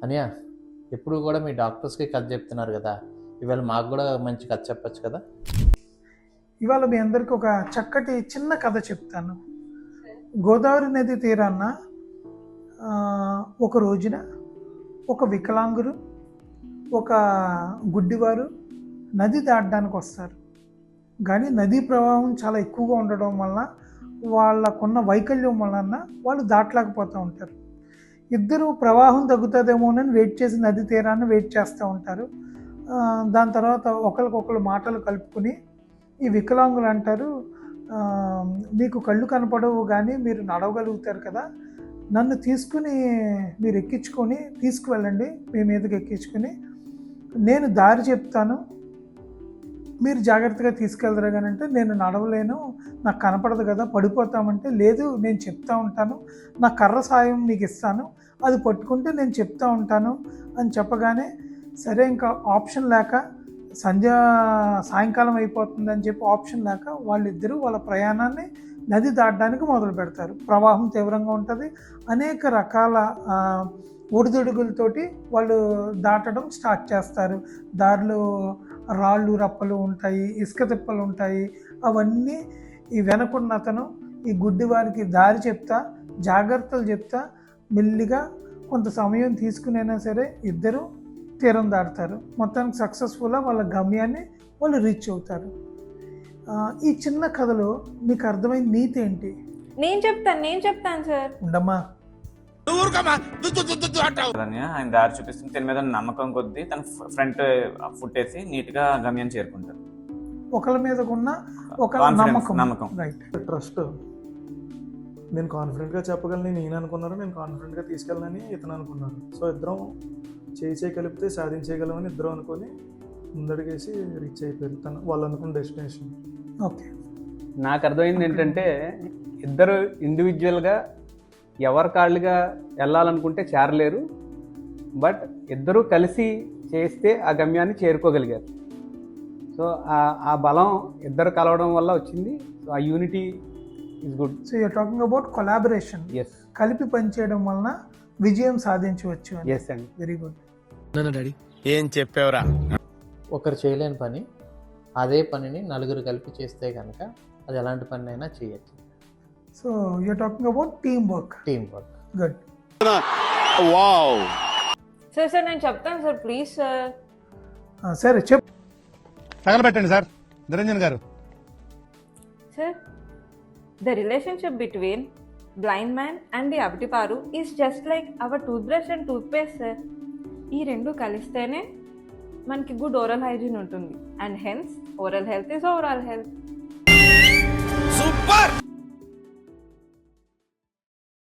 అనియా, ఎప్పుడు కూడా మీ డాక్టర్స్కి కథ చెప్తున్నారు కదా, ఇవాళ మాకు కూడా మంచి కథ చెప్పచ్చు కదా. ఇవాళ మీ అందరికి ఒక చక్కటి చిన్న కథ చెప్తాను. గోదావరి నది తీరాన ఒక రోజున ఒక వికలాంగురు, ఒక గుడ్డివారు నది దాటడానికి వస్తారు. కానీ నదీ ప్రవాహం చాలా ఎక్కువగా ఉండడం వలన, వాళ్ళకున్న వైకల్యం వలన వాళ్ళు దాటలేకపోతూ ఉంటారు. ఇద్దరు ప్రవాహం తగ్గుతుందేమోనని వెయిట్ చేసి నది తీరాన్ని వెయిట్ చేస్తూ ఉంటారు. దాని తర్వాత ఒకరికొకరు మాటలు కలుపుకొని ఈ వికలాంగులు అంటారు, మీకు కళ్ళు కనపడవు కానీ మీరు నడవగలుగుతారు కదా, నన్ను తీసుకుని మీరు ఎక్కించుకొని తీసుకువెళ్ళండి, మీ మీదకి ఎక్కించుకొని నేను దారి చెప్తాను, మీరు జాగ్రత్తగా తీసుకెళ్తారు. కానీ అంటే నేను నడవలేను, నాకు కనపడదు కదా, పడిపోతామంటే లేదు నేను చెప్తా ఉంటాను, నా కర్ర సాయం మీకు ఇస్తాను, అది పట్టుకుంటే నేను చెప్తా ఉంటాను అని చెప్పగానే సరే ఇంకా ఆప్షన్ లేక సాయంకాలం అయిపోతుందని చెప్పి ఆప్షన్ లేక వాళ్ళిద్దరూ వాళ్ళ ప్రయాణాన్ని నది దాటడానికి మొదలు పెడతారు. ప్రవాహం తీవ్రంగా ఉంటుంది, అనేక రకాల ఒడిదుడుగులతోటి వాళ్ళు దాటడం స్టార్ట్ చేస్తారు. దారిలో రాళ్ళు రప్పలు ఉంటాయి, ఇసుక తిప్పలు ఉంటాయి. అవన్నీ ఈ వెనకున్న అతను ఈ గుడ్డివారికి దారి చెప్తా, జాగ్రత్తలు చెప్తా మెల్లిగా కొంత సమయం తీసుకునైనా సరే ఇద్దరు తీరం దాటుతారు. మొత్తానికి సక్సెస్ఫుల్గా వాళ్ళ గమ్యాన్ని వాళ్ళు రీచ్ అవుతారు. ఈ చిన్న కథలో మీకు అర్థమైన నీతి ఏంటి? నేను చెప్తాను సార్. ఉండమ్మా, ఆయన దారి చూపిస్తుంది, దీని మీద నమ్మకం కొద్దీ తన ఫ్రంట్ ఫుట్ వేసి నీట్ గా గమ్యం చేరుకుంటారు. ఒకళ్ళ మీద ఉన్న ఒక నమ్మకం, రైట్, ట్రస్ట్. నేను కాన్ఫిడెంట్గా చెప్పగలను, నేను అనుకున్నారు, నేను కాన్ఫిడెంట్గా తీసుకెళ్ళనని ఇతను అనుకున్నారు. సో ఇద్దరం చేయి కలిపితే సాధించేయగలమని ఇద్దరం అనుకొని ముందడిగేసి రీచ్ అయిపోయారు వాళ్ళు అనుకున్న డెస్టినేషన్. ఓకే, నాకు అర్థమైంది ఏంటంటే ఇద్దరు ఇండివిజువల్గా ఎవరి కాళ్ళుగా వెళ్ళాలనుకుంటే చేరలేరు, బట్ ఇద్దరూ కలిసి చేస్తే ఆ గమ్యాన్ని చేరుకోగలిగారు. సో ఆ బలం ఇద్దరు కలవడం వల్ల వచ్చింది. సో ఆ unity is good. So you're talking about collaboration. Yes, కలిపి పనిచేయడం వలన విజయం సాధించవచ్చు. ఎస్ అండి, వెరీ గుడ్. డాడీ ఏం చెప్పావురా? ఒకరు చేయలేని పని, అదే పనిని నలుగురు కలిపి చేస్తే కనుక అది ఎలాంటి పని అయినా చేయొచ్చు. So you're talking about team work. Good. Wow. Sir నేను చెప్తాను సార్, ప్లీజ్ సార్. సరే చెప్పు. తగలబెట్టండి సార్ నిరంజన్ గారు. Sir, the relationship between blind man and the abtiparu is just like our toothbrush and toothpaste, sir. ఈ రెండు కలిస్తేనే మనకి గుడ్ ఓరల్ హైజీన్ ఉంటుంది, and hence oral health is overall health.